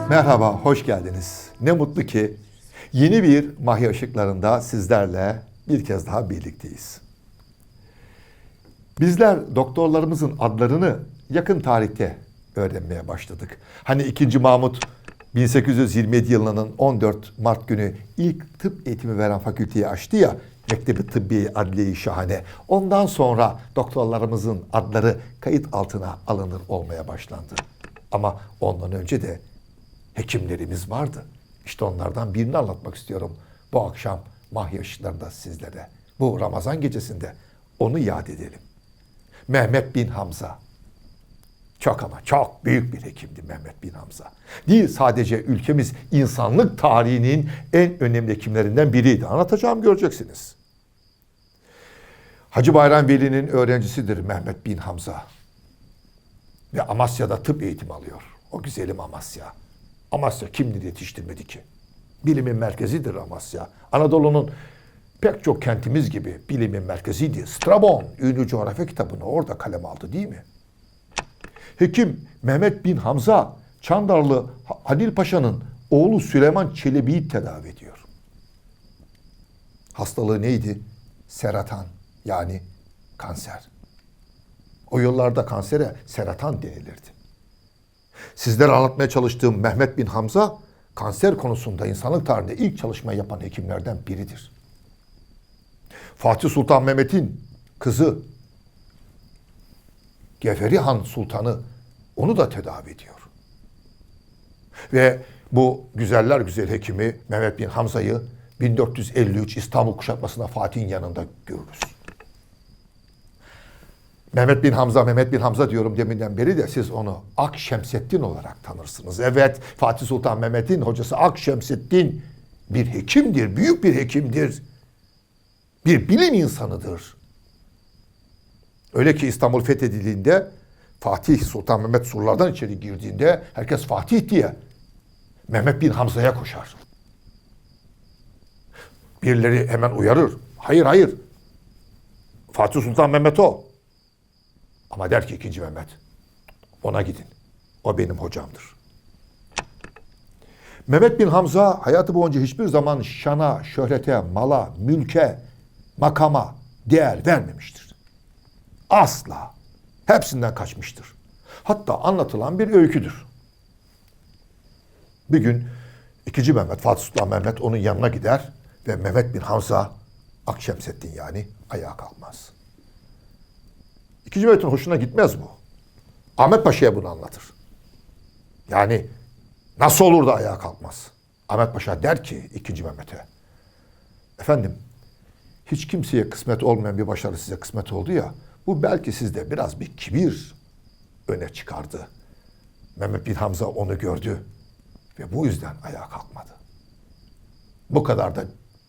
Merhaba, hoş geldiniz. Ne mutlu ki yeni bir Mahya Işıkları'nda sizlerle bir kez daha birlikteyiz. Bizler doktorlarımızın adlarını yakın tarihte öğrenmeye başladık. Hani 2. Mahmut 1827 yılının 14 Mart günü ilk tıp eğitimi veren fakülteyi açtı ya, Mektebi Tıbbiye Adliye-i Şahane. Ondan sonra doktorlarımızın adları kayıt altına alınır olmaya başlandı. Ama ondan önce de hekimlerimiz vardı. İşte onlardan birini anlatmak istiyorum bu akşam Mahya Işıkları'nda sizlere. Bu Ramazan gecesinde onu yad edelim. Mehmet bin Hamza. Çok ama çok büyük bir hekimdi Mehmet bin Hamza. Değil sadece ülkemiz insanlık tarihinin en önemli hekimlerinden biriydi. Anlatacağım, göreceksiniz. Hacı Bayram Veli'nin öğrencisidir Mehmet bin Hamza. Ve Amasya'da tıp eğitimi alıyor. O güzelim Amasya. Amasya kimdir yetiştirmedi ki? Bilimin merkezidir Amasya. Anadolu'nun pek çok kentimiz gibi bilimin merkeziydi. Strabon, ünlü coğrafya kitabını orada kalem aldı değil mi? Hekim Mehmet bin Hamza, Çandarlı Halil Paşa'nın oğlu Süleyman Çelebi'yi tedavi ediyor. Hastalığı neydi? Seratan, yani kanser. O yıllarda kansere seratan denilirdi. Sizlere anlatmaya çalıştığım Mehmet bin Hamza, kanser konusunda insanlık tarihinde ilk çalışmayı yapan hekimlerden biridir. Fatih Sultan Mehmet'in kızı Gevheri Han Sultanı onu da tedavi ediyor. Ve bu güzeller güzel hekimi Mehmet bin Hamza'yı 1453 İstanbul kuşatmasında Fatih'in yanında görürüz. Mehmet bin Hamza diyorum deminden beri de siz onu Akşemseddin olarak tanırsınız. Evet, Fatih Sultan Mehmet'in hocası Akşemseddin bir hekimdir, büyük bir hekimdir. Bir bilim insanıdır. Öyle ki İstanbul fethedildiğinde Fatih Sultan Mehmet surlardan içeri girdiğinde herkes Fatih diye Mehmet bin Hamza'ya koşar. Birileri hemen uyarır. Hayır. Fatih Sultan Mehmet o. Ama der ki 2. Mehmet, ona gidin. O benim hocamdır. Mehmet bin Hamza hayatı boyunca hiçbir zaman şana, şöhrete, mala, mülke, makama değer vermemiştir. Asla. Hepsinden kaçmıştır. Hatta anlatılan bir öyküdür. Bir gün 2. Mehmet, Fatih Sultan Mehmet onun yanına gider ve Mehmet bin Hamza, Akşemseddin yani, ayağa kalkmaz. 2. Mehmet'in hoşuna gitmez bu. Ahmet Paşa'ya bunu anlatır. Yani nasıl olur da ayağa kalkmaz? Ahmet Paşa der ki 2. Mehmet'e, efendim hiç kimseye kısmet olmayan bir başarı size kısmet oldu ya, bu belki sizde biraz bir kibir öne çıkardı. Mehmet bin Hamza onu gördü ve bu yüzden ayağa kalkmadı. Bu kadar da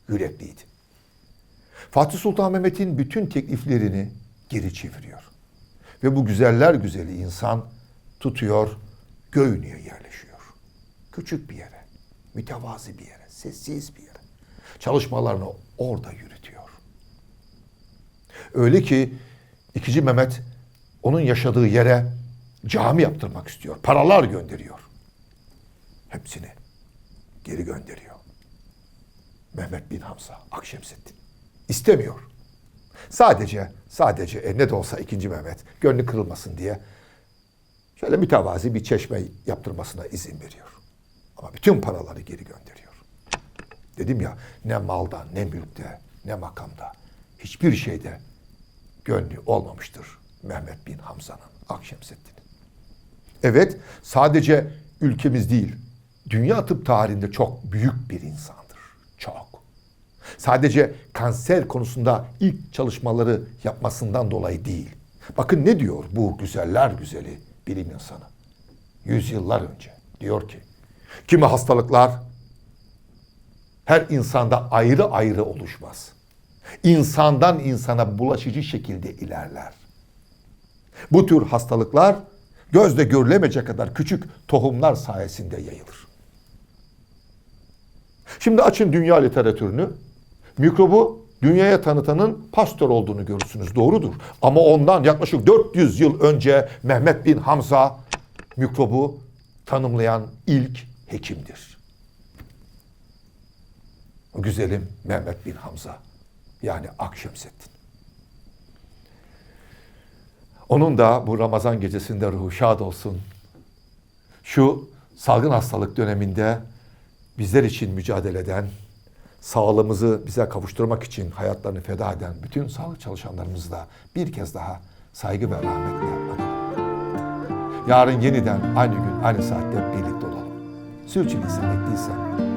yürekliydi. Fatih Sultan Mehmet'in bütün tekliflerini geri çeviriyor. Ve bu güzeller güzeli insan tutuyor, Göynü'ye yerleşiyor. Küçük bir yere, mütevazi bir yere, sessiz bir yere. Çalışmalarını orada yürütüyor. Öyle ki 2. Mehmet onun yaşadığı yere cami yaptırmak istiyor. Paralar gönderiyor. Hepsini geri gönderiyor. Mehmet bin Hamza, Akşemseddin İstemiyor. Sadece ne de olsa 2. Mehmet gönlü kırılmasın diye şöyle mütevazi bir çeşme yaptırmasına izin veriyor. Ama bütün paraları geri gönderiyor. Dedim ya, ne malda, ne mülkte, ne makamda, hiçbir şeyde gönlü olmamıştır Mehmet bin Hamza'nın, Akşemseddin'in. Evet, sadece ülkemiz değil, dünya tıp tarihinde çok büyük bir insandır. Çok. Sadece kanser konusunda ilk çalışmaları yapmasından dolayı değil. Bakın ne diyor bu güzeller güzeli bilim insanı. Yüzyıllar önce diyor ki, kimi hastalıklar her insanda ayrı ayrı oluşmaz. İnsandan insana bulaşıcı şekilde ilerler. Bu tür hastalıklar gözle görülemeyecek kadar küçük tohumlar sayesinde yayılır. Şimdi açın dünya literatürünü. Mikrobu dünyaya tanıtanın Pasteur olduğunu görürsünüz. Doğrudur. Ama ondan yaklaşık 400 yıl önce Mehmet bin Hamza mikrobu tanımlayan ilk hekimdir. O güzelim Mehmet bin Hamza, yani Akşemseddin. Onun da bu Ramazan gecesinde ruhu şad olsun. Şu salgın hastalık döneminde bizler için mücadele eden, sağlığımızı bize kavuşturmak için hayatlarını feda eden bütün sağlık çalışanlarımızı da bir kez daha saygı ve rahmetle analım. Yarın yeniden aynı gün, aynı saatte birlikte olalım. Sürçülisan ettiysem